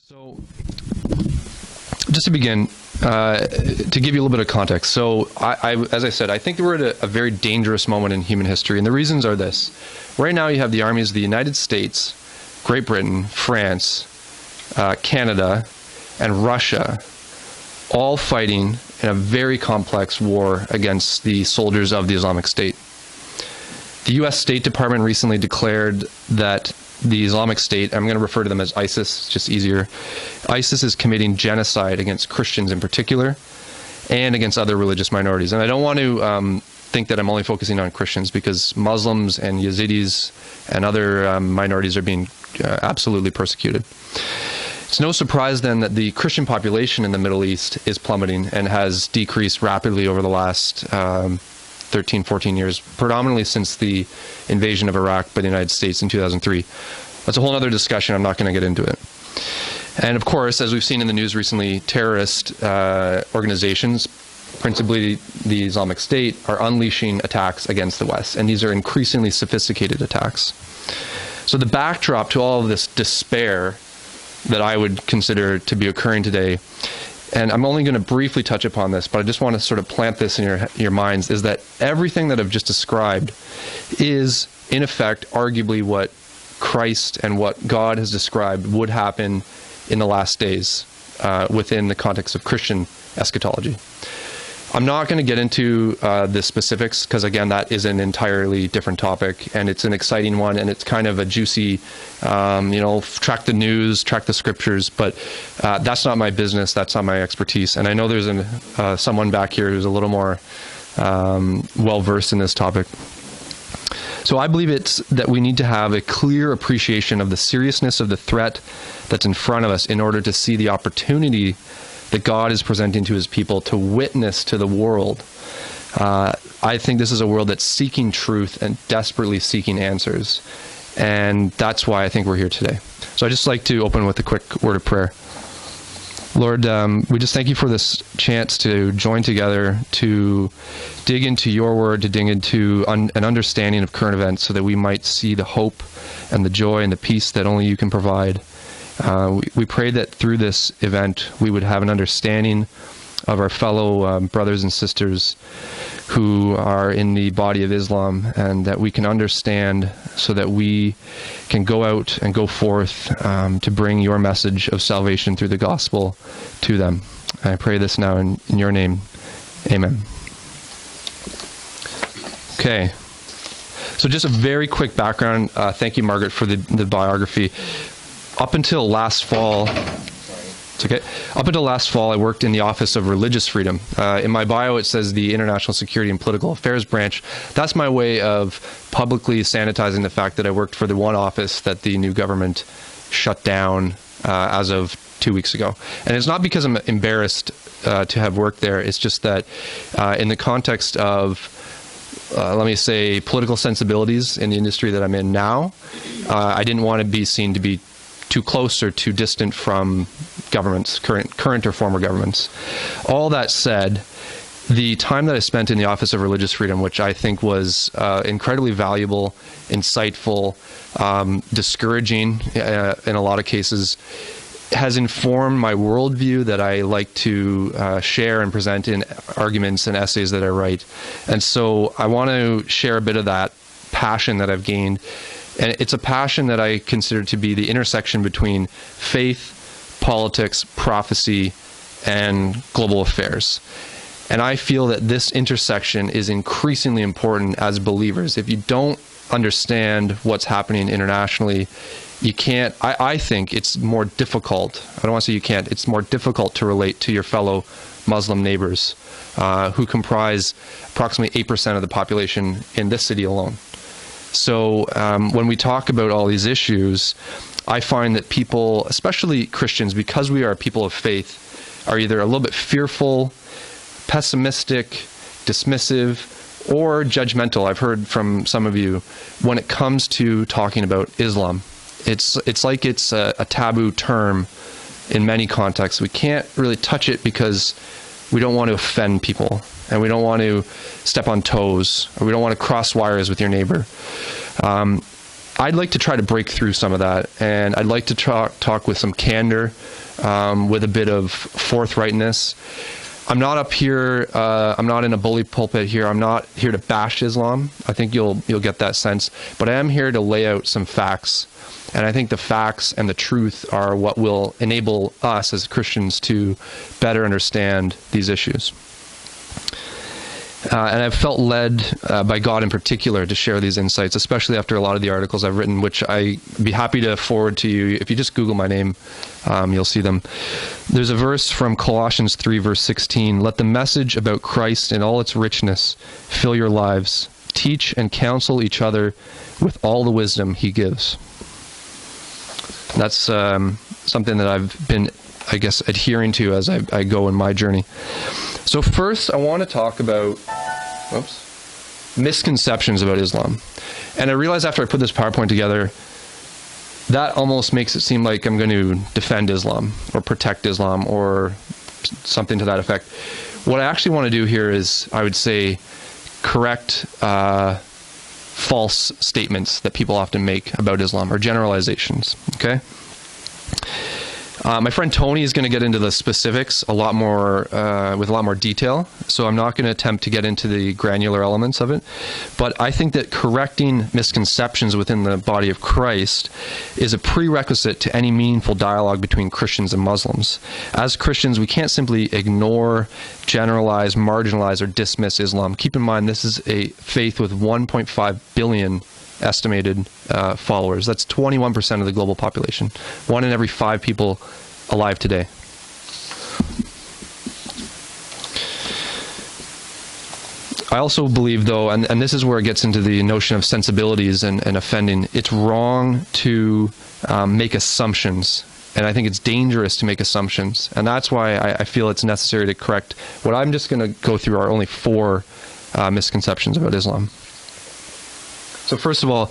So, just to begin, to give you a little bit of context. So, as I said, I think we're at a very dangerous moment in human history, and the reasons are this. Right now, you have the armies of the United States, Great Britain, France, Canada, and Russia, all fighting in a very complex war against the soldiers of the Islamic State. The U.S. State Department recently declared that the Islamic State, I'm going to refer to them as ISIS, it's just easier. ISIS is committing genocide against Christians in particular and against other religious minorities. And I don't want to think that I'm only focusing on Christians, because Muslims and Yazidis and other minorities are being absolutely persecuted. It's no surprise then that the Christian population in the Middle East is plummeting and has decreased rapidly over the last 13, 14 years, predominantly since the invasion of Iraq by the United States in 2003. That's a whole other discussion. I'm not going to get into it. And of course, as we've seen in the news recently, terrorist organizations, principally the Islamic State, are unleashing attacks against the West. And these are increasingly sophisticated attacks. So the backdrop to all of this despair that I would consider to be occurring today, and I'm only going to briefly touch upon this, but I just want to sort of plant this in your minds, is that everything that I've just described is, in effect, arguably what Christ and what God has described would happen in the last days within the context of Christian eschatology. I'm not going to get into the specifics, because again, that is an entirely different topic, and it's an exciting one, and it's kind of a juicy, track the news, track the scriptures, but that's not my business, that's not my expertise. And I know there's someone back here who's a little more well-versed in this topic. So I believe it's that we need to have a clear appreciation of the seriousness of the threat that's in front of us in order to see the opportunity that God is presenting to his people to witness to the world. I think this is a world that's seeking truth and desperately seeking answers. And that's why I think we're here today. So I'd just like to open with a quick word of prayer. Lord, we just thank you for this chance to join together, to dig into your word, to dig into an understanding of current events so that we might see the hope and the joy and the peace that only you can provide. We pray that through this event we would have an understanding of our fellow brothers and sisters who are in the body of Islam, and that we can understand so that we can go out and go forth to bring your message of salvation through the gospel to them. I pray this now in your name. Amen. Okay. So just a very quick background. Thank you, Margaret, for the biography. Up until last fall, Up until last fall, I worked in the Office of Religious Freedom. In my bio, it says the International Security and Political Affairs Branch. That's my way of publicly sanitizing the fact that I worked for the one office that the new government shut down as of 2 weeks ago. And it's not because I'm embarrassed to have worked there. It's just that in the context of let me say, political sensibilities in the industry that I'm in now, I didn't want to be seen to be too close or too distant from governments, current or former governments. All that said, the time that I spent in the Office of Religious Freedom, which I think was incredibly valuable, insightful, discouraging in a lot of cases, has informed my worldview that I like to share and present in arguments and essays that I write. And so I want to share a bit of that passion that I've gained. And it's a passion that I consider to be the intersection between faith, politics, prophecy, and global affairs. And I feel that this intersection is increasingly important as believers. If you don't understand what's happening internationally, you can't, I think it's more difficult, I don't want to say you can't, it's more difficult to relate to your fellow Muslim neighbors who comprise approximately 8% of the population in this city alone. So when we talk about all these issues, I find that people, especially Christians, because we are a people of faith, are either a little bit fearful, pessimistic, dismissive, or judgmental. I've heard from some of you when it comes to talking about Islam. It's like it's a taboo term in many contexts. We can't really touch it because we don't want to offend people, and we don't want to step on toes, or we don't want to cross wires with your neighbor. I'd like to try to break through some of that, and I'd like to talk with some candor, with a bit of forthrightness. I'm not up here, I'm not in a bully pulpit here. I'm not here to bash Islam. I think you'll get that sense. But I am here to lay out some facts. And I think the facts and the truth are what will enable us as Christians to better understand these issues. And I've felt led by God in particular to share these insights, especially after a lot of the articles I've written, which I'd be happy to forward to you. If you just Google my name, you'll see them. There's a verse from Colossians 3, verse 16. Let the message about Christ in all its richness fill your lives. Teach and counsel each other with all the wisdom he gives. That's something that I've been, I guess, adhering to as I go in my journey. So first, I want to talk about misconceptions about Islam. And I realized after I put this PowerPoint together, that almost makes it seem like I'm going to defend Islam or protect Islam or something to that effect. What I actually want to do here is, I would say, correct false statements that people often make about Islam, or generalizations, okay? My friend Tony is going to get into the specifics a lot more, with a lot more detail, so I'm not going to attempt to get into the granular elements of it. But I think that correcting misconceptions within the body of Christ is a prerequisite to any meaningful dialogue between Christians and Muslims. As Christians, we can't simply ignore, generalize, marginalize, or dismiss Islam. Keep in mind, this is a faith with 1.5 billion estimated followers. That's 21% of the global population. 1 in every 5 people alive today. I also believe, though, and this is where it gets into the notion of sensibilities and offending, it's wrong to make assumptions. And I think it's dangerous to make assumptions. And that's why I feel it's necessary to correct. What I'm just going to go through are only 4 misconceptions about Islam. So first of all,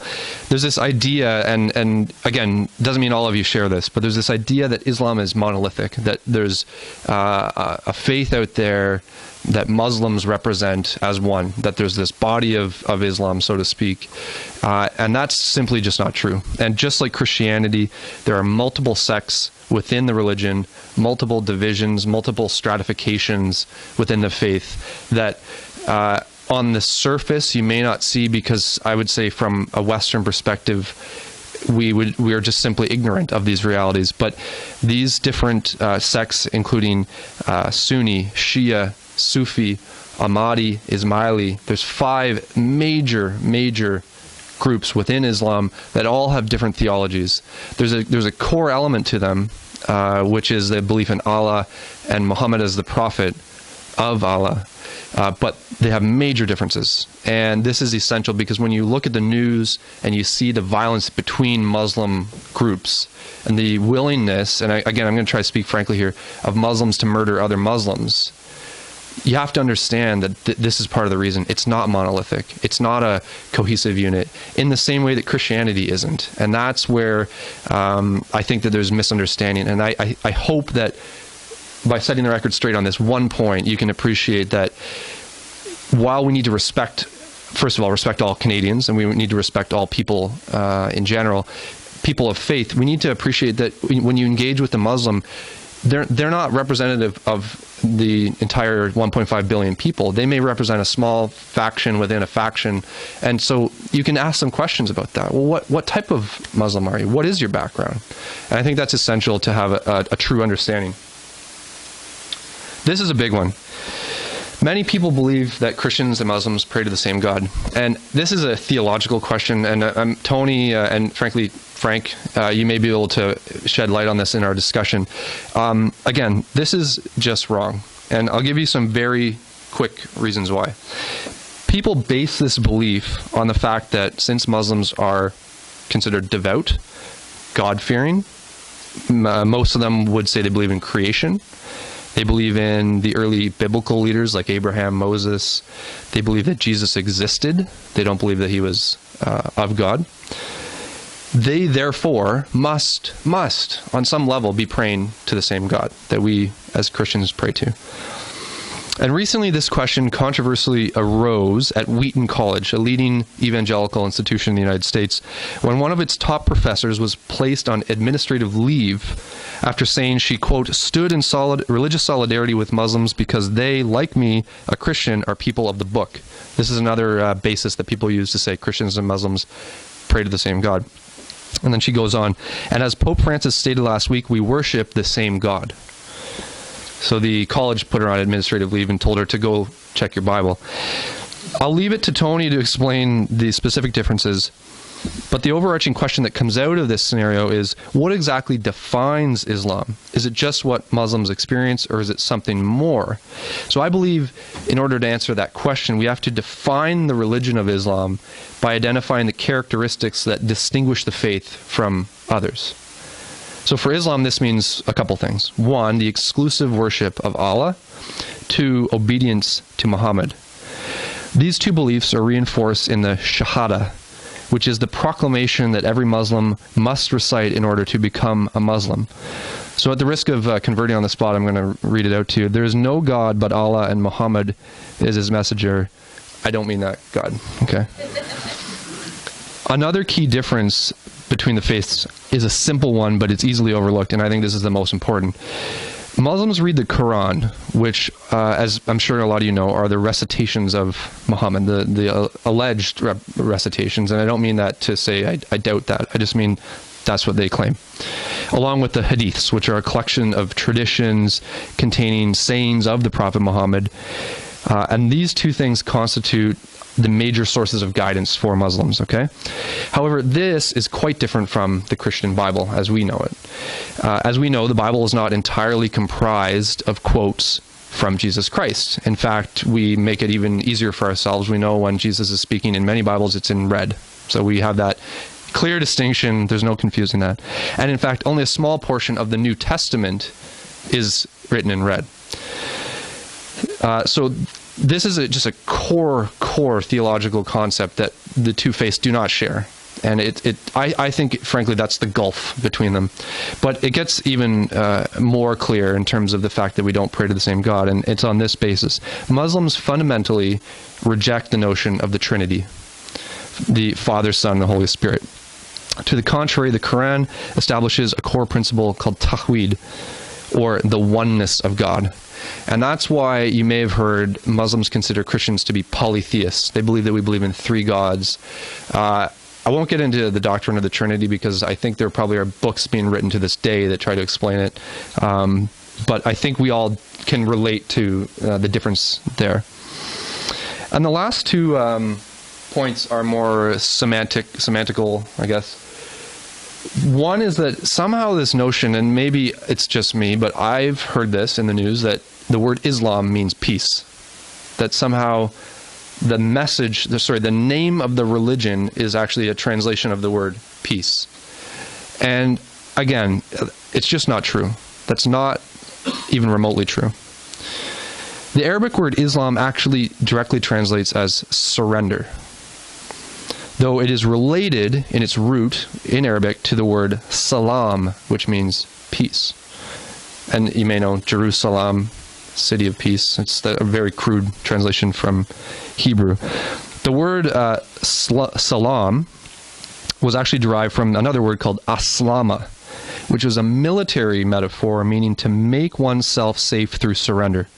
there's this idea, and again, doesn't mean all of you share this, but there's this idea that Islam is monolithic, that there's a faith out there that Muslims represent as one, that there's this body of Islam, so to speak, and that's simply just not true. And just like Christianity, there are multiple sects within the religion, multiple divisions, multiple stratifications within the faith that on the surface you may not see, because I would say from a Western perspective we are just simply ignorant of these realities. But these different sects, including Sunni, Shia, Sufi, Ahmadi, Ismaili, there's 5 major groups within Islam that all have different theologies. There's a core element to them, which is the belief in Allah and Muhammad as the prophet of Allah. But they have major differences. And this is essential because when you look at the news and you see the violence between Muslim groups and the willingness, and again, I'm going to try to speak frankly here, of Muslims to murder other Muslims, you have to understand that this is part of the reason. It's not monolithic. It's not a cohesive unit in the same way that Christianity isn't. And that's where I think that there's misunderstanding. And I hope that by setting the record straight on this one point, you can appreciate that while we need to respect, first of all, respect all Canadians, and we need to respect all people in general, people of faith, we need to appreciate that when you engage with a Muslim, they're not representative of the entire 1.5 billion people. They may represent a small faction within a faction. And so you can ask them questions about that. Well, what type of Muslim are you? What is your background? And I think that's essential to have a true understanding. This is a big one. Many people believe that Christians and Muslims pray to the same God. And this is a theological question, and Tony and frankly, Frank, you may be able to shed light on this in our discussion. Again, this is just wrong. And I'll give you some very quick reasons why. People base this belief on the fact that since Muslims are considered devout, God-fearing, most of them would say they believe in creation. They believe in the early biblical leaders like Abraham, Moses. They believe that Jesus existed. They don't believe that he was of God. They therefore must, on some level, be praying to the same God that we as Christians pray to. And recently this question controversially arose at Wheaton College, a leading evangelical institution in the United States, when one of its top professors was placed on administrative leave after saying she, quote, stood in religious solidarity with Muslims because they, like me, a Christian, are people of the book. This is another basis that people use to say Christians and Muslims pray to the same God. And then she goes on, and as Pope Francis stated last week, we worship the same God. So the college put her on administrative leave and told her to go check your Bible. I'll leave it to Tony to explain the specific differences, but the overarching question that comes out of this scenario is, what exactly defines Islam? Is it just what Muslims experience, or is it something more? So I believe in order to answer that question, we have to define the religion of Islam by identifying the characteristics that distinguish the faith from others. So for Islam, this means a couple things. One, the exclusive worship of Allah. Two, obedience to Muhammad. These two beliefs are reinforced in the Shahada, which is the proclamation that every Muslim must recite in order to become a Muslim. So at the risk of converting on the spot, I'm going to read it out to you. There is no God but Allah, and Muhammad is his messenger. I don't mean that God, okay? Another key difference between the faiths is a simple one, but it's easily overlooked, and I think this is the most important. Muslims read the Quran, which, as I'm sure a lot of you know, are the recitations of Muhammad, the alleged recitations, and I don't mean that to say I doubt that. I just mean that's what they claim. Along with the hadiths, which are a collection of traditions containing sayings of the Prophet Muhammad, and these two things constitute the major sources of guidance for Muslims, okay? However, this is quite different from the Christian Bible as we know it. As we know, the Bible is not entirely comprised of quotes from Jesus Christ. In fact, we make it even easier for ourselves. We know when Jesus is speaking in many Bibles, it's in red. So we have that clear distinction. There's no confusing that. And in fact, only a small portion of the New Testament is written in red. So this is just a core theological concept that the two faiths do not share. And I think, frankly, that's the gulf between them. But it gets even more clear in terms of the fact that we don't pray to the same God, and it's on this basis. Muslims fundamentally reject the notion of the Trinity, the Father, Son, and the Holy Spirit. To the contrary, the Quran establishes a core principle called tawhid, or the oneness of God. And that's why you may have heard Muslims consider Christians to be polytheists. They believe that we believe in three gods. I won't get into the doctrine of the Trinity because I think there probably are books being written to this day that try to explain it. But I think we all can relate to the difference there. And the last two points are more semantical, I guess. One is that somehow this notion, and maybe it's just me, but I've heard this in the news, that the word Islam means peace. That somehow the message, the name of the religion is actually a translation of the word peace. And again, it's just not true. That's not even remotely true. The Arabic word Islam actually directly translates as surrender, though it is related in its root in Arabic to the word salam, which means peace. And you may know Jerusalem, city of peace. It's a very crude translation from Hebrew. The word salam was actually derived from another word called aslama, which was a military metaphor meaning to make oneself safe through surrender.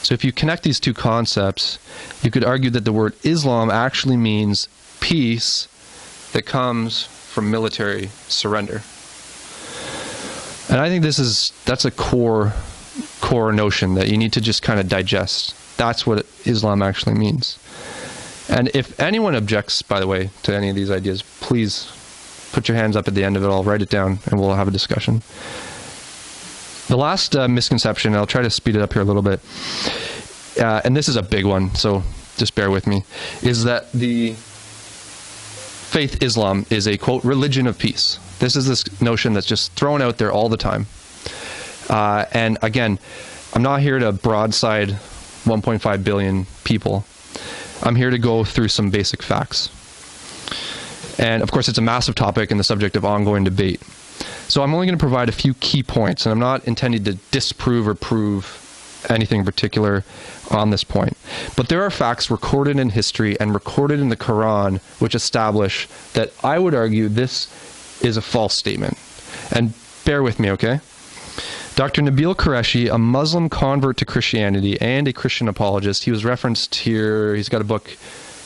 So if you connect these two concepts, you could argue that the word Islam actually means peace that comes from military surrender. And I think that's a core notion that you need to just kind of digest. That's what Islam actually means. And if anyone objects, by the way, to any of these ideas, please put your hands up at the end of it. I'll write it down and we'll have a discussion. The last misconception, I'll try to speed it up here a little bit, and this is a big one, so just bear with me, is that the faith Islam is a, quote, religion of peace. This is this notion that's just thrown out there all the time. And again, I'm not here to broadside 1.5 billion people. I'm here to go through some basic facts. And of course, it's a massive topic and the subject of ongoing debate. So I'm only going to provide a few key points, and I'm not intending to disprove or prove anything in particular on this point. But there are facts recorded in history and recorded in the Quran which establish that I would argue this is a false statement. And bear with me, okay? Dr. Nabil Qureshi, a Muslim convert to Christianity and a Christian apologist, he was referenced here. He's got a book,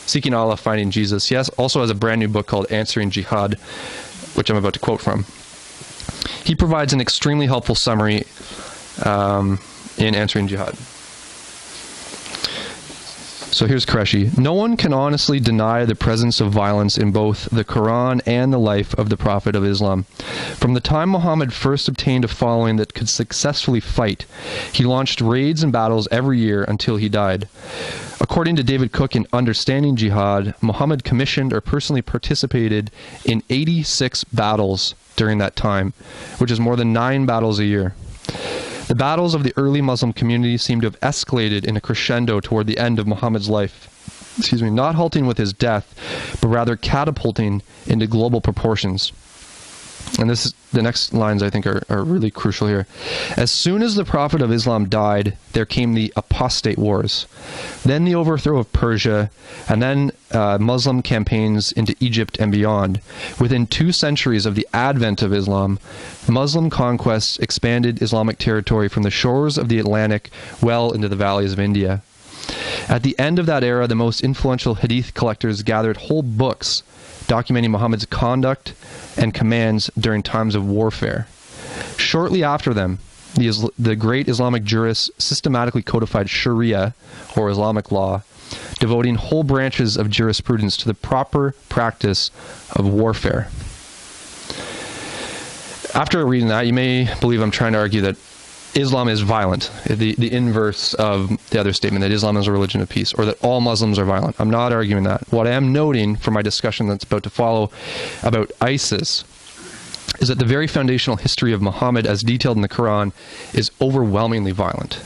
Seeking Allah, Finding Jesus. He also has a brand new book called Answering Jihad, which I'm about to quote from. He provides an extremely helpful summary in Answering Jihad. So here's Qureshi. No one can honestly deny the presence of violence in both the Quran and the life of the Prophet of Islam. From the time Muhammad first obtained a following that could successfully fight, he launched raids and battles every year until he died. According to David Cook in Understanding Jihad, Muhammad commissioned or personally participated in 86 battles during that time, which is more than 9 battles a year. The battles of the early Muslim community seem to have escalated in a crescendo toward the end of Muhammad's life, not halting with his death, but rather catapulting into global proportions. And this is, the next lines I think are really crucial here. As soon as the Prophet of Islam died, there came the apostate wars, then the overthrow of Persia, and then Muslim campaigns into Egypt and beyond. Within 2 centuries of the advent of Islam, Muslim conquests expanded Islamic territory from the shores of the Atlantic well into the valleys of India. At the end of that era, the most influential hadith collectors gathered whole books documenting Muhammad's conduct and commands during times of warfare. Shortly after them, the great Islamic jurists systematically codified Sharia, or Islamic law, devoting whole branches of jurisprudence to the proper practice of warfare. After reading that, you may believe I'm trying to argue that Islam is violent, the inverse of the other statement, that Islam is a religion of peace, or that all Muslims are violent. I'm not arguing that. What I am noting from my discussion that's about to follow about ISIS is that the very foundational history of Muhammad, as detailed in the Quran, is overwhelmingly violent.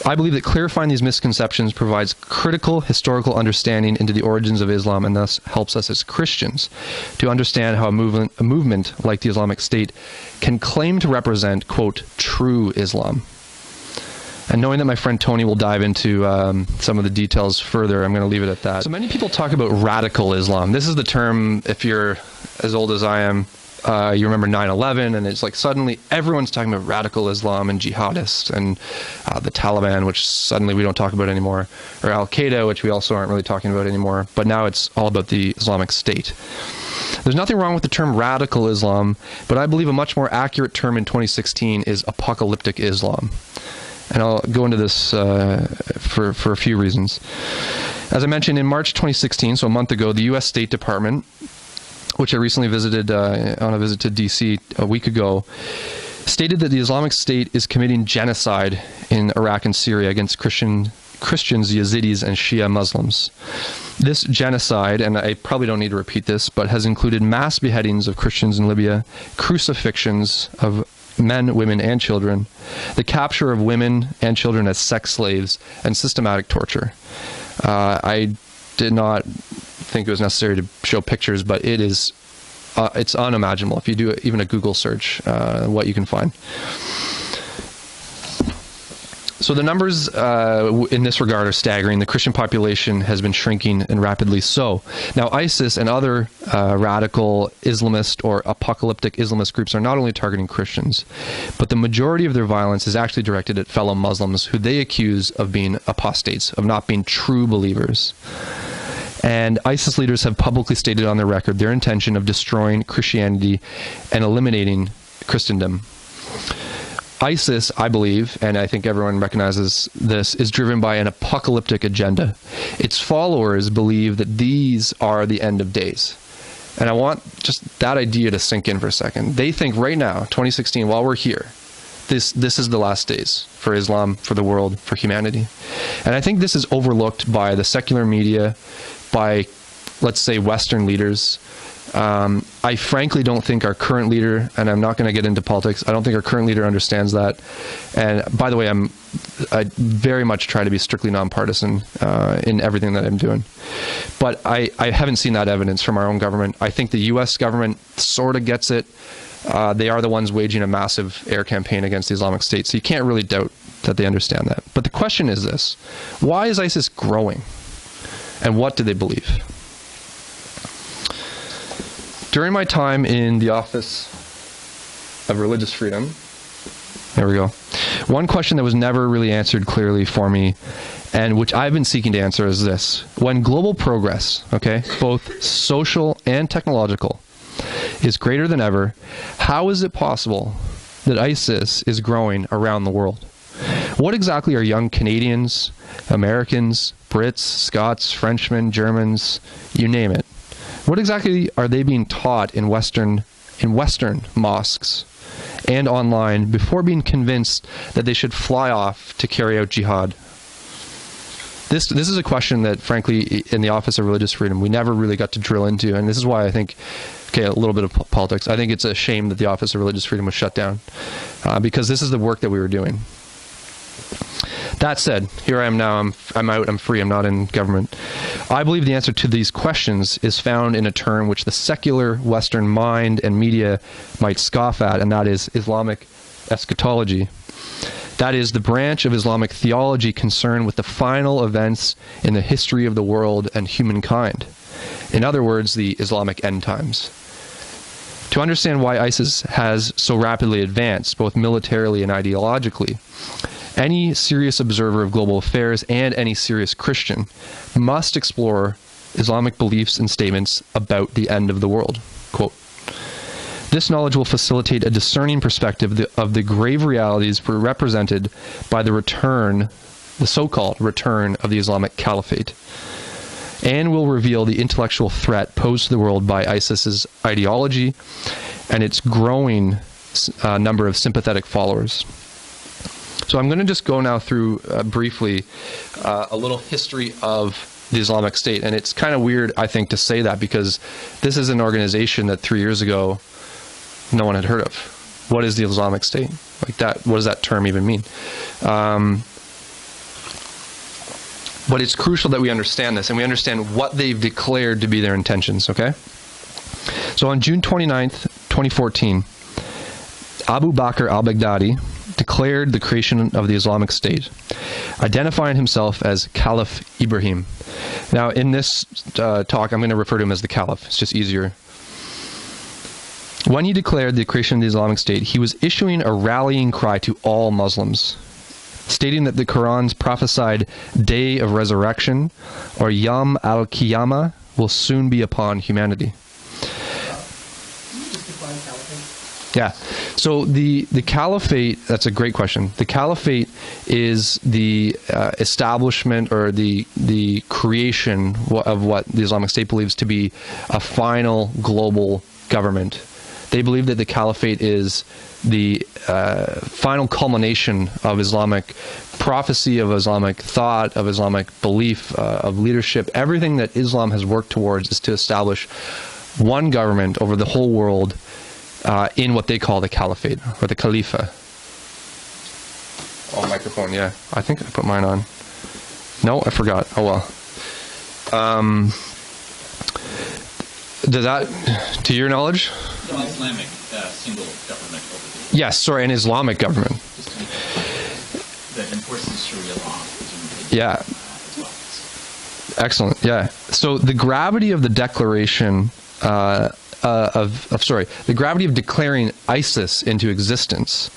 I believe that clarifying these misconceptions provides critical historical understanding into the origins of Islam, and thus helps us as Christians to understand how a movement like the Islamic State can claim to represent, quote, true Islam. And knowing that my friend Tony will dive into some of the details further, I'm going to leave it at that. So many people talk about radical Islam. This is the term, if you're as old as I am, you remember 9/11, and it's like suddenly everyone's talking about radical Islam and jihadists, and the Taliban, which suddenly we don't talk about anymore, or Al-Qaeda, which we also aren't really talking about anymore, but now it's all about the Islamic State. There's nothing wrong with the term radical Islam, but I believe a much more accurate term in 2016 is apocalyptic Islam. And I'll go into this for a few reasons. As I mentioned, in March 2016, so a month ago, the U.S. State Department, which I recently visited on a visit to D.C. a week ago, stated that the Islamic State is committing genocide in Iraq and Syria against Christians, Yazidis, and Shia Muslims. This genocide, and I probably don't need to repeat this, but has included mass beheadings of Christians in Libya, crucifixions of men, women, and children, the capture of women and children as sex slaves, and systematic torture. I did not think it was necessary to show pictures, but it is it's unimaginable if you do even a Google search what you can find. So the numbers in this regard are staggering. The Christian population has been shrinking, and rapidly so. Now, ISIS and other radical Islamist or apocalyptic Islamist groups are not only targeting Christians, but the majority of their violence is actually directed at fellow Muslims who they accuse of being apostates, of not being true believers. And ISIS leaders have publicly stated on their record their intention of destroying Christianity and eliminating Christendom. ISIS, I believe, and I think everyone recognizes this, is driven by an apocalyptic agenda. Its followers believe that these are the end of days. And I want just that idea to sink in for a second. They think right now, 2016, while we're here, this is the last days for Islam, for the world, for humanity. And I think this is overlooked by the secular media, by, let's say, Western leaders. I frankly don't think our current leader, and I'm not going to get into politics, I don't think our current leader understands that. And by the way, I very much try to be strictly nonpartisan in everything that I'm doing. But I haven't seen that evidence from our own government. I think the U.S. government sort of gets it. They are the ones waging a massive air campaign against the Islamic State, so you can't really doubt that they understand that. But the question is this: why is ISIS growing? And what do they believe? During my time in the Office of Religious Freedom, there we go, one question that was never really answered clearly for me, and which I've been seeking to answer, is this: when global progress, okay, both social and technological, is greater than ever, how is it possible that ISIS is growing around the world? What exactly are young Canadians, Americans, Brits, Scots, Frenchmen, Germans, you name it, what exactly are they being taught in Western mosques and online before being convinced that they should fly off to carry out jihad? This is a question that, frankly, in the Office of Religious Freedom, we never really got to drill into, and this is why I think, okay, a little bit of politics, I think it's a shame that the Office of Religious Freedom was shut down, because this is the work that we were doing. That said, here I am now, I'm out, I'm free, I'm not in government. I believe the answer to these questions is found in a term which the secular Western mind and media might scoff at, and that is Islamic eschatology. That is the branch of Islamic theology concerned with the final events in the history of the world and humankind. In other words, the Islamic end times. To understand why ISIS has so rapidly advanced, both militarily and ideologically, any serious observer of global affairs and any serious Christian must explore Islamic beliefs and statements about the end of the world. Quote, this knowledge will facilitate a discerning perspective of the grave realities represented by the return, the so-called return of the Islamic Caliphate, and will reveal the intellectual threat posed to the world by ISIS's ideology and its growing number of sympathetic followers. So I'm going to just go now through briefly a little history of the Islamic State. And it's kind of weird, I think, to say that, because this is an organization that 3 years ago no one had heard of. What is the Islamic State? Like that, what does that term even mean? But it's crucial that we understand this, and we understand what they've declared to be their intentions, okay? So on June 29th, 2014, Abu Bakr al-Baghdadi declared the creation of the Islamic State, identifying himself as Caliph Ibrahim. Now, in this talk, I'm going to refer to him as the Caliph. It's just easier. When he declared the creation of the Islamic State, he was issuing a rallying cry to all Muslims, stating that the Quran's prophesied day of resurrection, or Yom al-Qiyamah, will soon be upon humanity. Yeah, so the caliphate, that's a great question. The caliphate is the establishment or the creation of what the Islamic State believes to be a final global government. They believe that the caliphate is the final culmination of Islamic prophecy, of Islamic thought, of Islamic belief, of leadership. Everything that Islam has worked towards is to establish one government over the whole world in what they call the caliphate, or the Khalifa. Oh, microphone, yeah. I think I put mine on. No, I forgot. Oh, well. Does that, to your knowledge? No, Islamic single government over the... Yes, sorry, an Islamic government. That enforces Sharia law. Yeah. As well. Excellent, yeah. So the gravity of the declaration the gravity of declaring ISIS into existence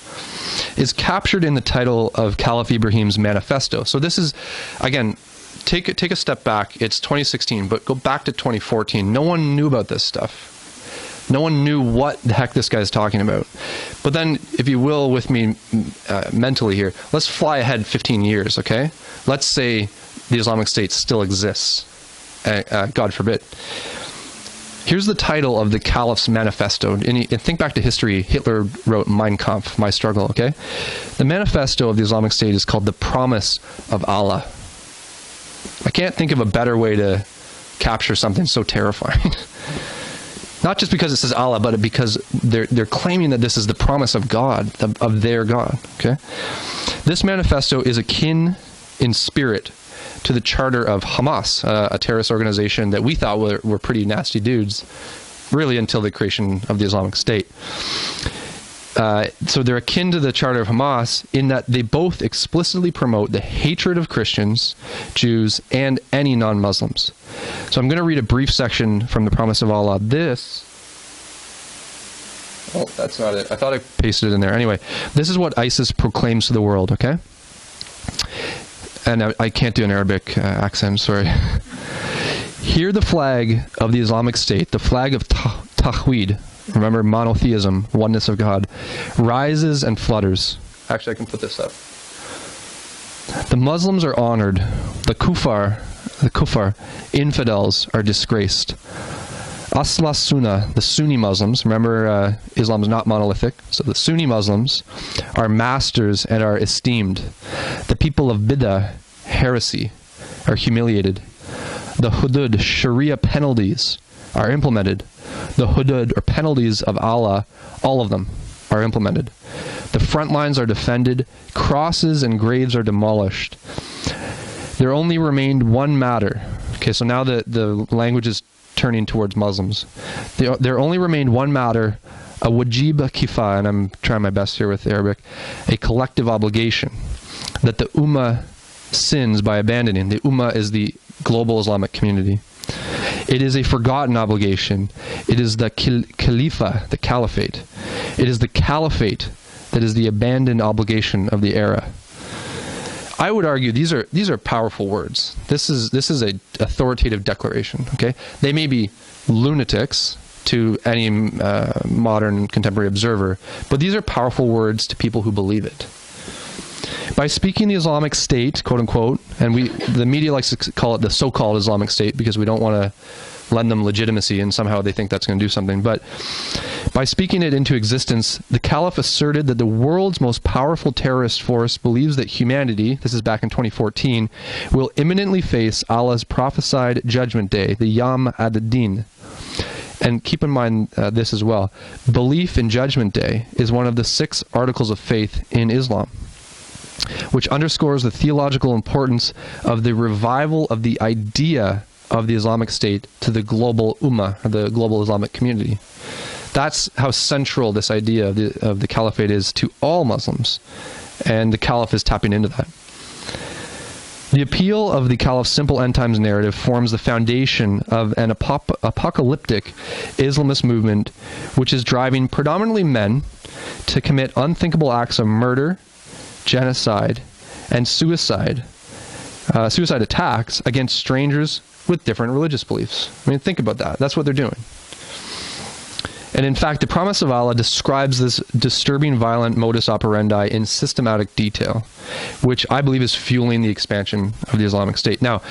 is captured in the title of Caliph Ibrahim's manifesto. So this is, again, take a step back. It's 2016, but go back to 2014. No one knew about this stuff. No one knew what the heck this guy's talking about. But then, if you will, with me mentally here, let's fly ahead 15 years, okay? Let's say the Islamic State still exists. God forbid. Here's the title of the Caliph's manifesto. And think back to history. Hitler wrote Mein Kampf, My Struggle, okay? The manifesto of the Islamic State is called The Promise of Allah. I can't think of a better way to capture something so terrifying. Not just because it says Allah, but because they're claiming that this is the promise of God, of their God, okay? This manifesto is akin in spirit to the charter of Hamas, a terrorist organization that we thought were pretty nasty dudes, really until the creation of the Islamic State. So they're akin to the Charter of Hamas in that they both explicitly promote the hatred of Christians, Jews, and any non-Muslims. So I'm going to read a brief section from the Promise of Allah. Oh, that's not it. I thought I pasted it in there. Anyway, this is what ISIS proclaims to the world, okay? And I can't do an Arabic accent, sorry. Hear the flag of the Islamic State, the flag of Tawheed. Remember, monotheism, oneness of God, rises and flutters. Actually, I can put this up. The Muslims are honored. The kuffar, infidels, are disgraced. Asla Sunnah, the Sunni Muslims, remember Islam is not monolithic, so the Sunni Muslims are masters and are esteemed. The people of Bid'ah, heresy, are humiliated. The hudud, Sharia penalties, are implemented. The hudud, or penalties of Allah, all of them, are implemented. The front lines are defended. Crosses and graves are demolished. There only remained one matter. Okay, so now the language is turning towards Muslims. There only remained one matter, a wajib kifaya, and I'm trying my best here with Arabic, a collective obligation that the Ummah sins by abandoning. The Ummah is the global Islamic community. It is a forgotten obligation. It is the Khalifa, the Caliphate. It is the Caliphate that is the abandoned obligation of the era. I would argue these are powerful words. This is a authoritative declaration. Okay, they may be lunatics to any modern contemporary observer, but these are powerful words to people who believe it. By speaking the Islamic State, quote unquote, and the media likes to call it the so-called Islamic State because we don't want to lend them legitimacy and somehow they think that's going to do something. But by speaking it into existence, the Caliph asserted that the world's most powerful terrorist force believes that humanity, this is back in 2014, will imminently face Allah's prophesied judgment day, the Yawm ad-Din. And keep in mind this as well. Belief in Judgment Day is one of the 6 articles of faith in Islam, which underscores the theological importance of the revival of the idea of the Islamic State to the global Ummah, or the global Islamic community. That's how central this idea of the Caliphate is to all Muslims, and the Caliph is tapping into that. The appeal of the Caliph's simple end times narrative forms the foundation of an apocalyptic Islamist movement which is driving predominantly men to commit unthinkable acts of murder, genocide, and suicide attacks against strangers with different religious beliefs. I mean, think about that. That's what they're doing. And in fact, the Promise of Allah describes this disturbing violent modus operandi in systematic detail, which I believe is fueling the expansion of the Islamic State. Now,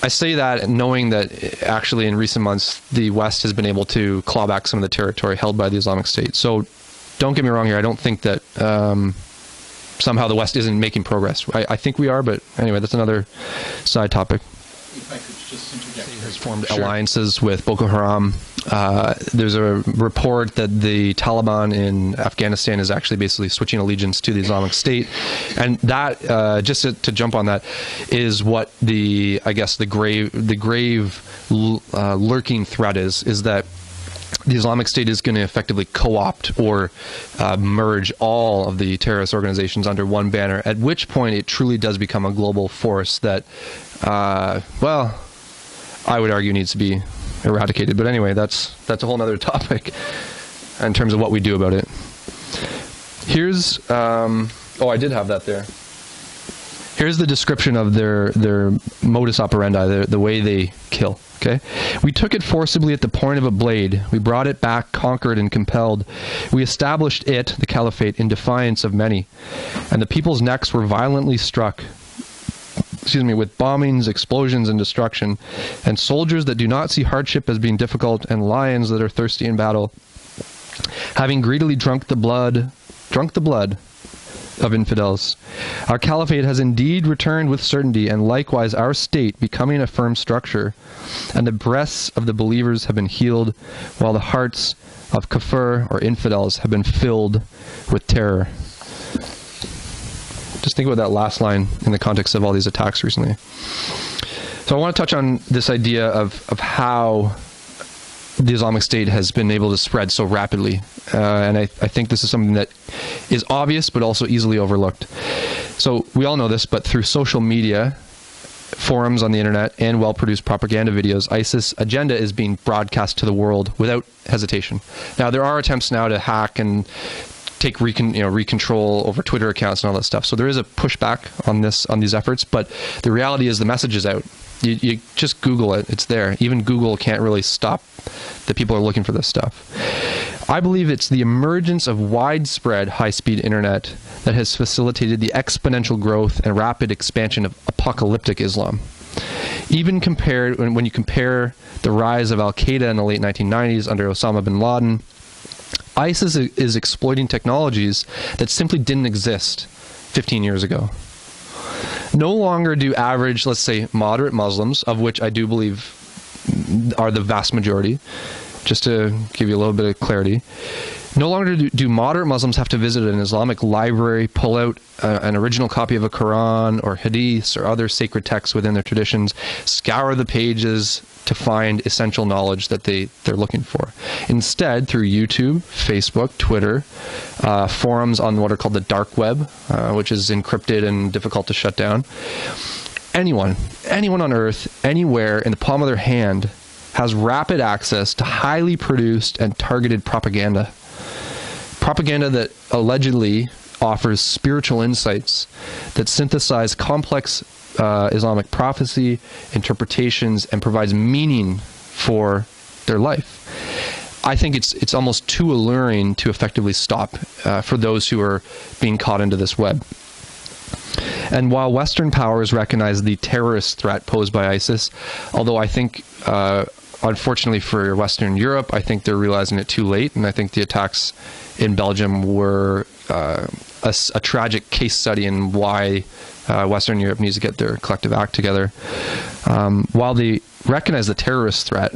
I say that knowing that actually in recent months, the West has been able to claw back some of the territory held by the Islamic State. So don't get me wrong here. I don't think that somehow the West isn't making progress. I think we are, but anyway, that's another side topic. If I could just interject. Has formed alliances with Boko Haram. There's a report that the Taliban in Afghanistan is actually basically switching allegiance to the Islamic State, and that just to jump on that is what the grave lurking threat is that the Islamic State is going to effectively co-opt or merge all of the terrorist organizations under one banner, at which point it truly does become a global force that, well, I would argue needs to be eradicated. But anyway, that's a whole other topic in terms of what we do about it. Here's, oh, I did have that there. Here's the description of their modus operandi, the way they kill. Okay, we took it forcibly at the point of a blade. We brought it back, conquered and compelled. We established it, the caliphate, in defiance of many, and the people's necks were violently struck. With bombings, explosions, and destruction, and soldiers that do not see hardship as being difficult, and lions that are thirsty in battle, having greedily drunk the blood of infidels. Our caliphate has indeed returned with certainty, and likewise our state becoming a firm structure, and the breasts of the believers have been healed, while the hearts of kafir, or infidels, have been filled with terror. Just think about that last line in the context of all these attacks recently. So I want to touch on this idea of how the Islamic State has been able to spread so rapidly. And I think this is something that is obvious, but also easily overlooked. So we all know this, but through social media, forums on the internet, and well-produced propaganda videos, ISIS agenda is being broadcast to the world without hesitation. Now, there are attempts now to hack and take recontrol over Twitter accounts and all that stuff. So there is a pushback on these efforts, but the reality is the message is out. You just Google it, it's there. Even Google can't really stop that people are looking for this stuff. I believe it's the emergence of widespread high-speed internet that has facilitated the exponential growth and rapid expansion of apocalyptic Islam. Even when you compare the rise of Al-Qaeda in the late 1990s under Osama bin Laden, ISIS is exploiting technologies that simply didn't exist 15 years ago. No longer do average, let's say, moderate Muslims, of which I do believe are the vast majority, just to give you a little bit of clarity, no longer do moderate Muslims have to visit an Islamic library, pull out an original copy of a Quran or Hadiths or other sacred texts within their traditions, scour the pages to find essential knowledge that they're looking for. Instead, through YouTube, Facebook, Twitter, forums on what are called the dark web, which is encrypted and difficult to shut down, anyone on earth, anywhere, in the palm of their hand, has rapid access to highly produced and targeted propaganda. Propaganda that allegedly offers spiritual insights that synthesize complex Islamic prophecy, interpretations, and provides meaning for their life. I think it's almost too alluring to effectively stop for those who are being caught into this web. And while Western powers recognize the terrorist threat posed by ISIS, although I think, unfortunately for Western Europe, I think they're realizing it too late, and I think the attacks in Belgium were a tragic case study in why Western Europe needs to get their collective act together. While they recognize the terrorist threat,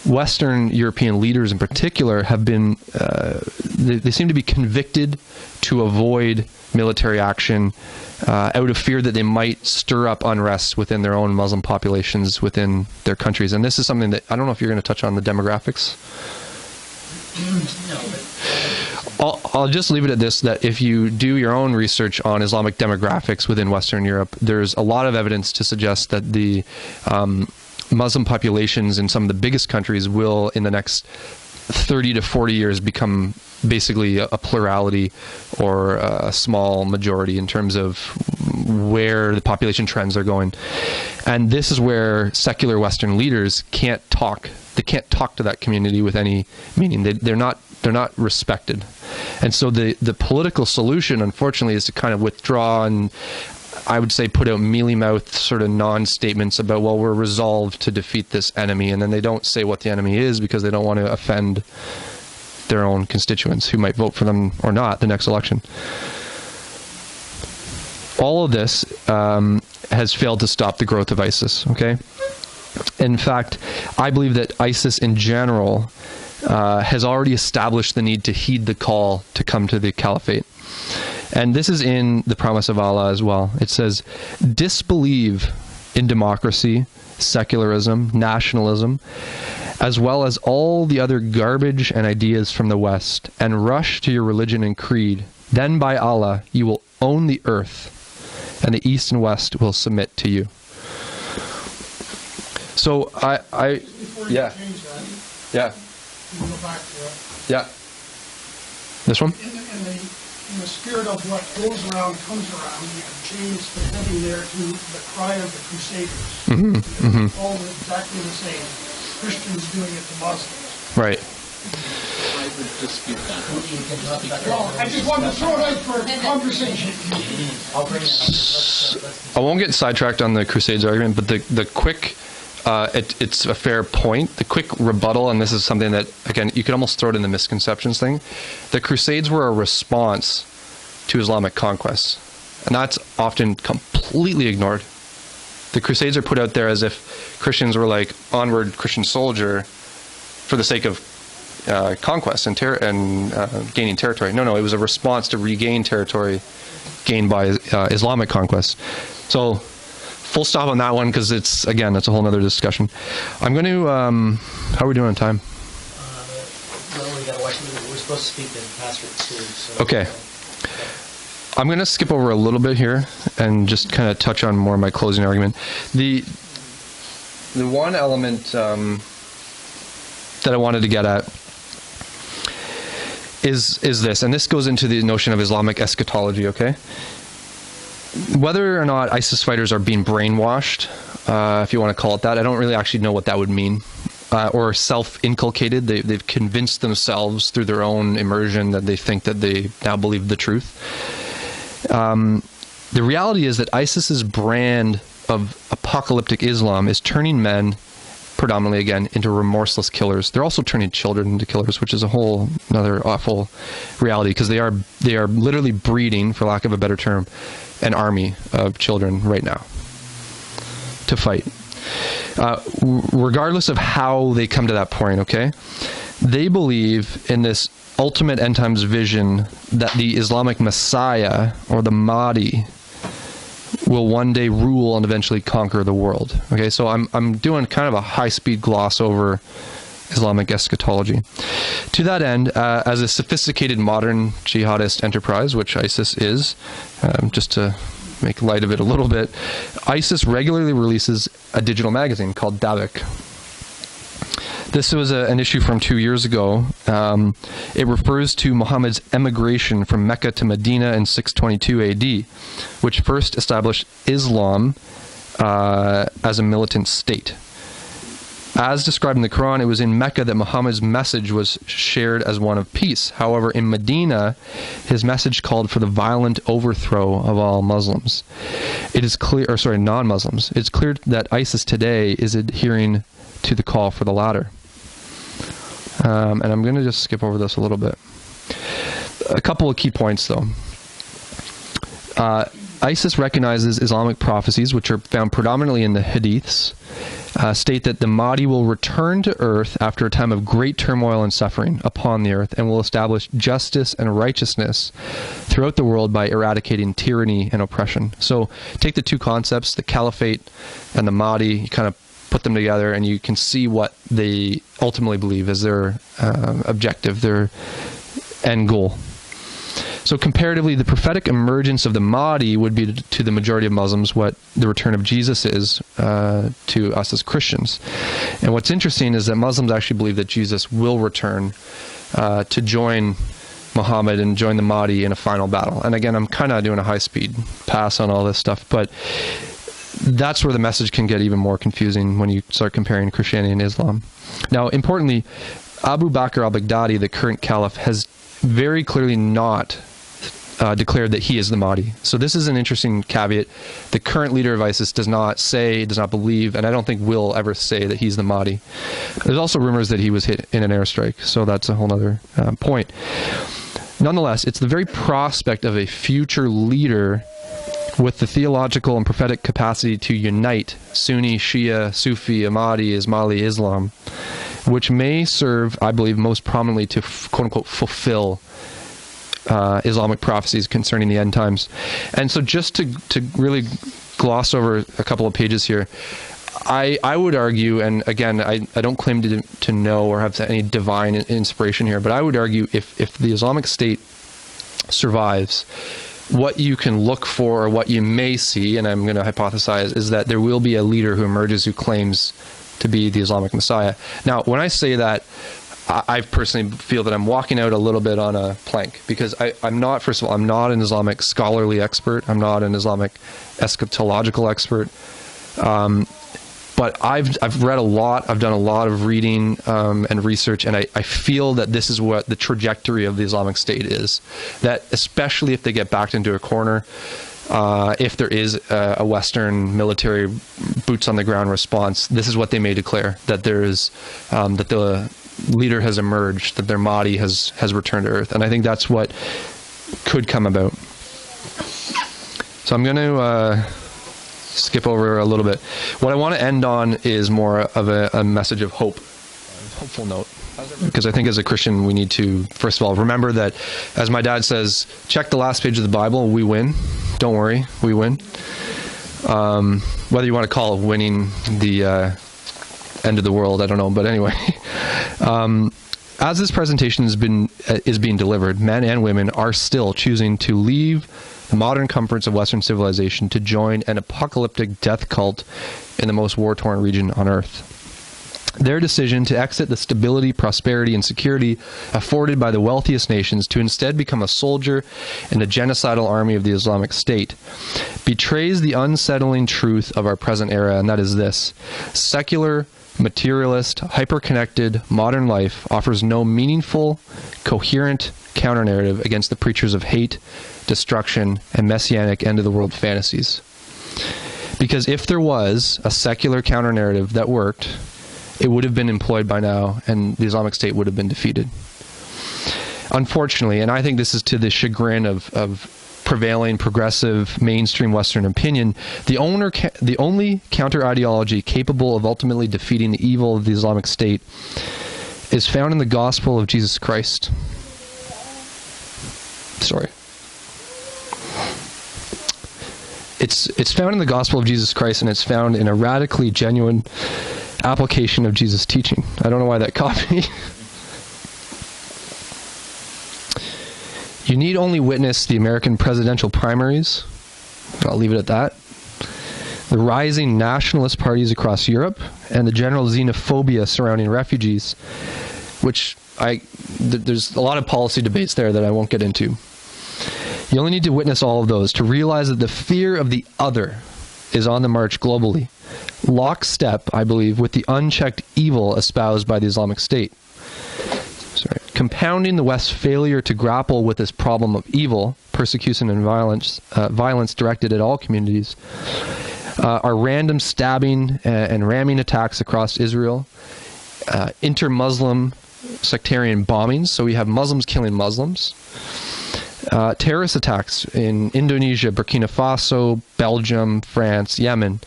Western European leaders in particular have been, they seem to be convicted to avoid military action out of fear that they might stir up unrest within their own Muslim populations within their countries. And this is something that, I don't know if you're going to touch on the demographics. I'll just leave it at this, that if you do your own research on Islamic demographics within Western Europe, there's a lot of evidence to suggest that the Muslim populations in some of the biggest countries will, in the next 30 to 40 years, become basically a plurality or a small majority in terms of where the population trends are going. And this is where secular Western leaders can't talk. They can't talk to that community with any meaning. They're not respected. And so the political solution, unfortunately, is to kind of withdraw and, I would say, put out mealy-mouthed sort of non-statements about, well, we're resolved to defeat this enemy, and then they don't say what the enemy is because they don't want to offend their own constituents who might vote for them or not the next election. All of this has failed to stop the growth of ISIS, okay? In fact, I believe that ISIS in general has already established the need to heed the call to come to the caliphate. And this is in the promise of Allah as well. It says, disbelieve in democracy, secularism, nationalism, as well as all the other garbage and ideas from the West, and rush to your religion and creed. Then by Allah, you will own the earth, and the East and West will submit to you. So yeah. Yeah. Can you go back to it? Yeah. This one? In the spirit of what goes around comes around, you have changed the heading there to the cry of the Crusaders. Mm-hmm. Mm-hmm. All exactly the same. Christians doing it to Muslims. Right. I would dispute that. Well, I just wanted to throw it out for conversation. I won't get sidetracked on the Crusades argument, but the quick, it's a fair point. The quick rebuttal, and this is something that, again, you could almost throw it in the misconceptions thing. The Crusades were a response to Islamic conquests, and that's often completely ignored. The Crusades are put out there as if Christians were like onward Christian soldier for the sake of conquest and gaining territory. No, it was a response to regain territory gained by Islamic conquest. So full stop on that one because it's, again, that's a whole nother discussion. I'm going to, how are we doing on time? Well, we got to watch. We're supposed to speak to the pastor at 2. So Okay. I'm going to skip over a little bit here and just kind of touch on more of my closing argument. The one element that I wanted to get at is this, and this goes into the notion of Islamic eschatology, okay? Whether or not ISIS fighters are being brainwashed, if you want to call it that, I don't really actually know what that would mean. Or self-inculcated. They've convinced themselves through their own immersion that they think that they now believe the truth. The reality is that ISIS's brand of apocalyptic Islam is turning men, predominantly again, into remorseless killers. They're also turning children into killers, which is a whole another awful reality, because they are literally breeding, for lack of a better term, an army of children right now to fight. Regardless of how they come to that point, okay? They believe in this ultimate end times vision that the Islamic Messiah, or the Mahdi, will one day rule and eventually conquer the world. Okay, so I'm doing kind of a high-speed gloss over Islamic eschatology. To that end, as a sophisticated modern jihadist enterprise, which ISIS is, just to make light of it a little bit, ISIS regularly releases a digital magazine called Davik. This was an issue from 2 years ago. It refers to Muhammad's emigration from Mecca to Medina in 622 AD, which first established Islam as a militant state. As described in the Quran, it was in Mecca that Muhammad's message was shared as one of peace. However, in Medina, his message called for the violent overthrow of all Muslims. It is clear, or sorry, non-Muslims. It's clear that ISIS today is adhering to the call for the latter. And I'm going to just skip over this a little bit. A couple of key points, though. ISIS recognizes Islamic prophecies, which are found predominantly in the Hadiths, state that the Mahdi will return to earth after a time of great turmoil and suffering upon the earth, and will establish justice and righteousness throughout the world by eradicating tyranny and oppression. So take the two concepts, the caliphate and the Mahdi, you kind of put them together, and you can see what they ultimately believe is their objective, their end goal. So comparatively, the prophetic emergence of the Mahdi would be to the majority of Muslims what the return of Jesus is to us as Christians. And what's interesting is that Muslims actually believe that Jesus will return to join Muhammad and join the Mahdi in a final battle. And again, I'm kind of doing a high-speed pass on all this stuff, but that's where the message can get even more confusing when you start comparing Christianity and Islam. Now, importantly, Abu Bakr al-Baghdadi, the current caliph, has very clearly not declared that he is the Mahdi. So this is an interesting caveat. The current leader of ISIS does not say, does not believe, and I don't think will ever say that he's the Mahdi. There's also rumors that he was hit in an airstrike, so that's a whole other point. Nonetheless, it's the very prospect of a future leader with the theological and prophetic capacity to unite Sunni, Shia, Sufi, Ahmadi, Ismaili Islam, which may serve, I believe, most prominently to quote-unquote fulfill Islamic prophecies concerning the end times. And so just to really gloss over a couple of pages here, I would argue, and again, I don't claim to know or have any divine inspiration here, but I would argue if the Islamic State survives, what you can look for, or what you may see, and I'm going to hypothesize, is that there will be a leader who emerges who claims to be the Islamic Messiah. Now, when I say that, I personally feel that I'm walking out a little bit on a plank, because I'm not, first of all, I'm not an Islamic scholarly expert. I'm not an Islamic eschatological expert. But I've read a lot. I've done a lot of reading and research, and I feel that this is what the trajectory of the Islamic State is. That especially if they get backed into a corner, if there is a Western military boots on the ground response, this is what they may declare, that there is that the leader has emerged, that their Mahdi has returned to earth. And I think that's what could come about. So I'm going to skip over a little bit. What I want to end on is more of a message of hope, a hopeful note. Because I think as a Christian, we need to, first of all, remember that, as my dad says, check the last page of the Bible, we win. Don't worry, we win. Whether you want to call it winning the end of the world, I don't know. But anyway, as this presentation is being delivered, men and women are still choosing to leave the modern comforts of Western civilization to join an apocalyptic death cult in the most war-torn region on Earth. Their decision to exit the stability, prosperity, and security afforded by the wealthiest nations to instead become a soldier in the genocidal army of the Islamic State betrays the unsettling truth of our present era, and that is this: secular, materialist, hyper-connected modern life offers no meaningful, coherent counter-narrative against the preachers of hate, destruction, and messianic end-of-the-world fantasies. Because if there was a secular counter-narrative that worked, it would have been employed by now, and the Islamic State would have been defeated. Unfortunately, and I think this is to the chagrin of prevailing progressive mainstream Western opinion, the only counter-ideology capable of ultimately defeating the evil of the Islamic State is found in the gospel of Jesus Christ. Sorry. It's found in the gospel of Jesus Christ, and it's found in a radically genuine application of Jesus' teaching. I don't know why that caught me. You need only witness the American presidential primaries. I'll leave it at that. The rising nationalist parties across Europe, and the general xenophobia surrounding refugees, which there's a lot of policy debates there that I won't get into. You only need to witness all of those to realize that the fear of the other is on the march globally, lockstep, I believe, with the unchecked evil espoused by the Islamic State. Compounding the West's failure to grapple with this problem of evil, persecution, and violence directed at all communities, are random stabbing and ramming attacks across Israel, inter-Muslim sectarian bombings, so we have Muslims killing Muslims, terrorist attacks in Indonesia, Burkina Faso, Belgium, France, Yemen,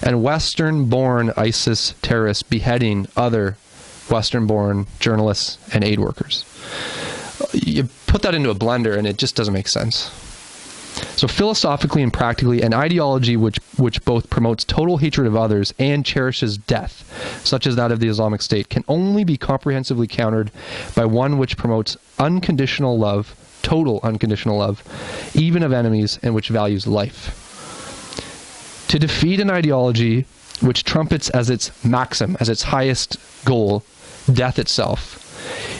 and Western-born ISIS terrorists beheading other Western-born journalists and aid workers. You put that into a blender and it just doesn't make sense. So philosophically and practically, an ideology which both promotes total hatred of others and cherishes death, such as that of the Islamic State, can only be comprehensively countered by one which promotes unconditional love, total unconditional love, even of enemies, and which values life. To defeat an ideology which trumpets as its maxim, as its highest goal, death itself,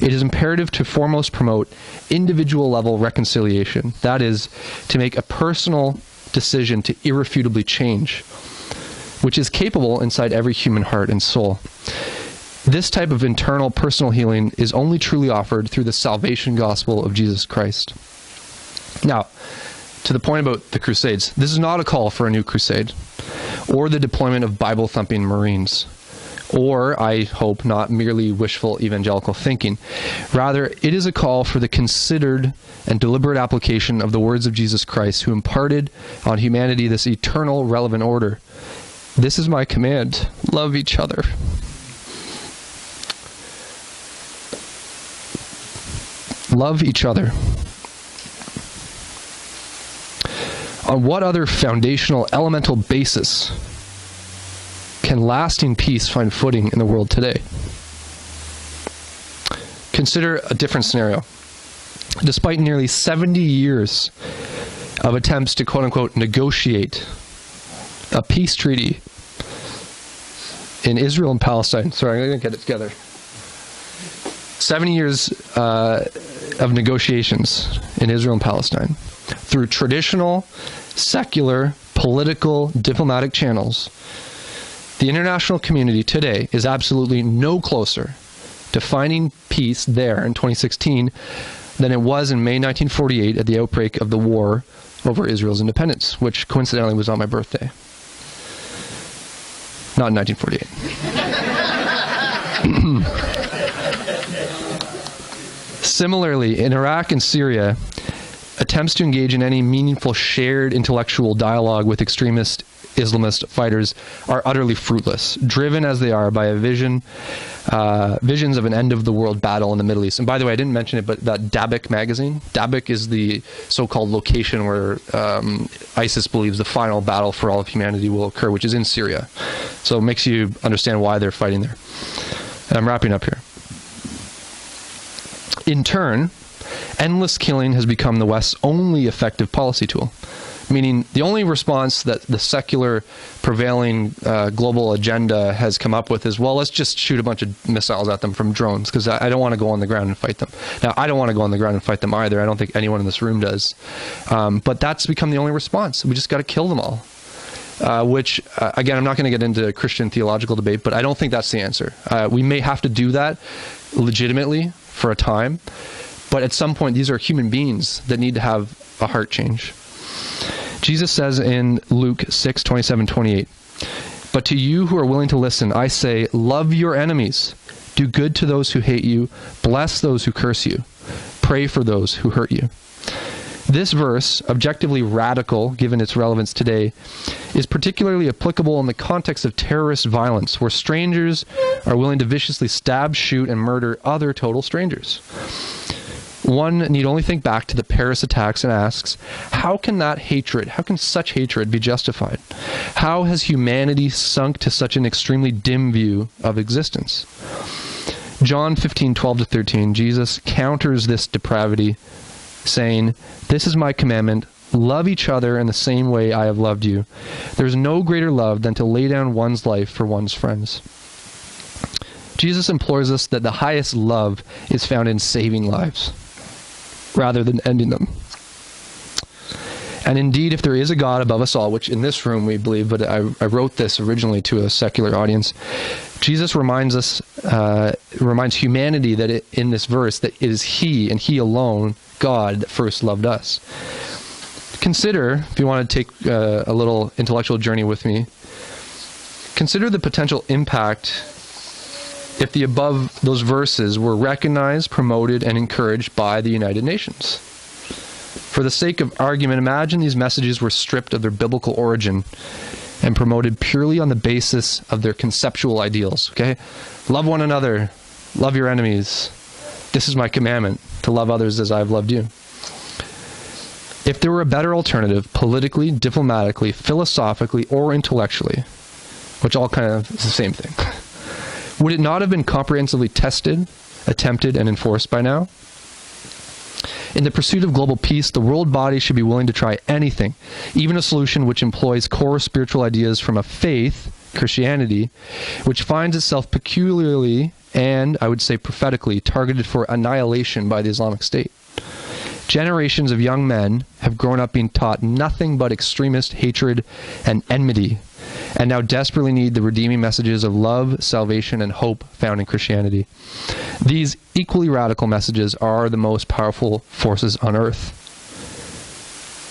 it is imperative to foremost promote individual level reconciliation. That is, to make a personal decision to irrefutably change, which is capable inside every human heart and soul. This type of internal personal healing is only truly offered through the salvation gospel of Jesus Christ. Now, to the point about the Crusades, this is not a call for a new crusade, or the deployment of Bible-thumping Marines, or, I hope, not merely wishful evangelical thinking. Rather, it is a call for the considered and deliberate application of the words of Jesus Christ, who imparted on humanity this eternal, relevant order. This is my command: love each other. Love each other. On what other foundational, elemental basis can lasting peace find footing in the world today? Consider a different scenario. Despite nearly 70 years of attempts to quote-unquote negotiate a peace treaty in Israel and Palestine, sorry, I'm going to get it together. 70 years of negotiations in Israel and Palestine through traditional, secular, political, diplomatic channels, the international community today is absolutely no closer to finding peace there in 2016 than it was in May 1948 at the outbreak of the war over Israel's independence, which coincidentally was on my birthday. Not in 1948. Similarly, in Iraq and Syria, attempts to engage in any meaningful shared intellectual dialogue with extremist Islamist fighters are utterly fruitless, driven as they are by a visions of an end-of-the-world battle in the Middle East. And by the way, I didn't mention it, but that Dabiq magazine, Dabiq is the so-called location where ISIS believes the final battle for all of humanity will occur, which is in Syria. So it makes you understand why they're fighting there. And I'm wrapping up here. In turn, endless killing has become the West's only effective policy tool, meaning the only response that the secular prevailing global agenda has come up with is, well, let's just shoot a bunch of missiles at them from drones, because I don't want to go on the ground and fight them. Now, I don't want to go on the ground and fight them either. I don't think anyone in this room does. But that's become the only response. We just got to kill them all. Which, again, I'm not going to get into Christian theological debate, but I don't think that's the answer. We may have to do that legitimately for a time, but at some point, these are human beings that need to have a heart change. Jesus says in Luke 6:27-28, "But to you who are willing to listen, I say, love your enemies, do good to those who hate you, bless those who curse you, pray for those who hurt you." This verse, objectively radical given its relevance today, is particularly applicable in the context of terrorist violence, where strangers are willing to viciously stab, shoot, and murder other total strangers. One need only think back to the Paris attacks and asks, how can such hatred be justified? How has humanity sunk to such an extremely dim view of existence? John 15:12-13, Jesus counters this depravity, saying, "This is my commandment, love each other in the same way I have loved you. There is no greater love than to lay down one's life for one's friends." Jesus implores us that the highest love is found in saving lives, rather than ending them. And indeed, if there is a God above us all, which in this room we believe, but I wrote this originally to a secular audience, Jesus reminds humanity that in this verse that it is He and He alone, God, that first loved us. Consider, if you want to take a little intellectual journey with me, consider the potential impact if the above those verses were recognized, promoted, and encouraged by the United Nations. For the sake of argument, imagine these messages were stripped of their biblical origin and promoted purely on the basis of their conceptual ideals. Okay? Love one another. Love your enemies. This is my commandment, to love others as I have loved you. If there were a better alternative, politically, diplomatically, philosophically, or intellectually, which all kind of is the same thing, would it not have been comprehensively tested, attempted, and enforced by now? In the pursuit of global peace, the world body should be willing to try anything, even a solution which employs core spiritual ideas from a faith, Christianity, which finds itself peculiarly and, I would say prophetically, targeted for annihilation by the Islamic State. Generations of young men have grown up being taught nothing but extremist hatred and enmity, and now desperately need the redeeming messages of love, salvation, and hope found in Christianity. These equally radical messages are the most powerful forces on earth,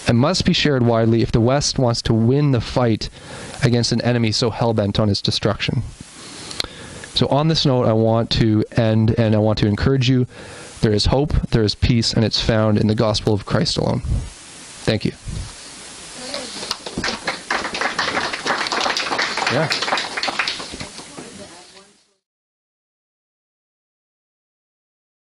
and must be shared widely if the West wants to win the fight against an enemy so hell-bent on its destruction. So on this note, I want to end, and I want to encourage you. There is hope, there is peace, and it's found in the gospel of Christ alone. Thank you. Yeah.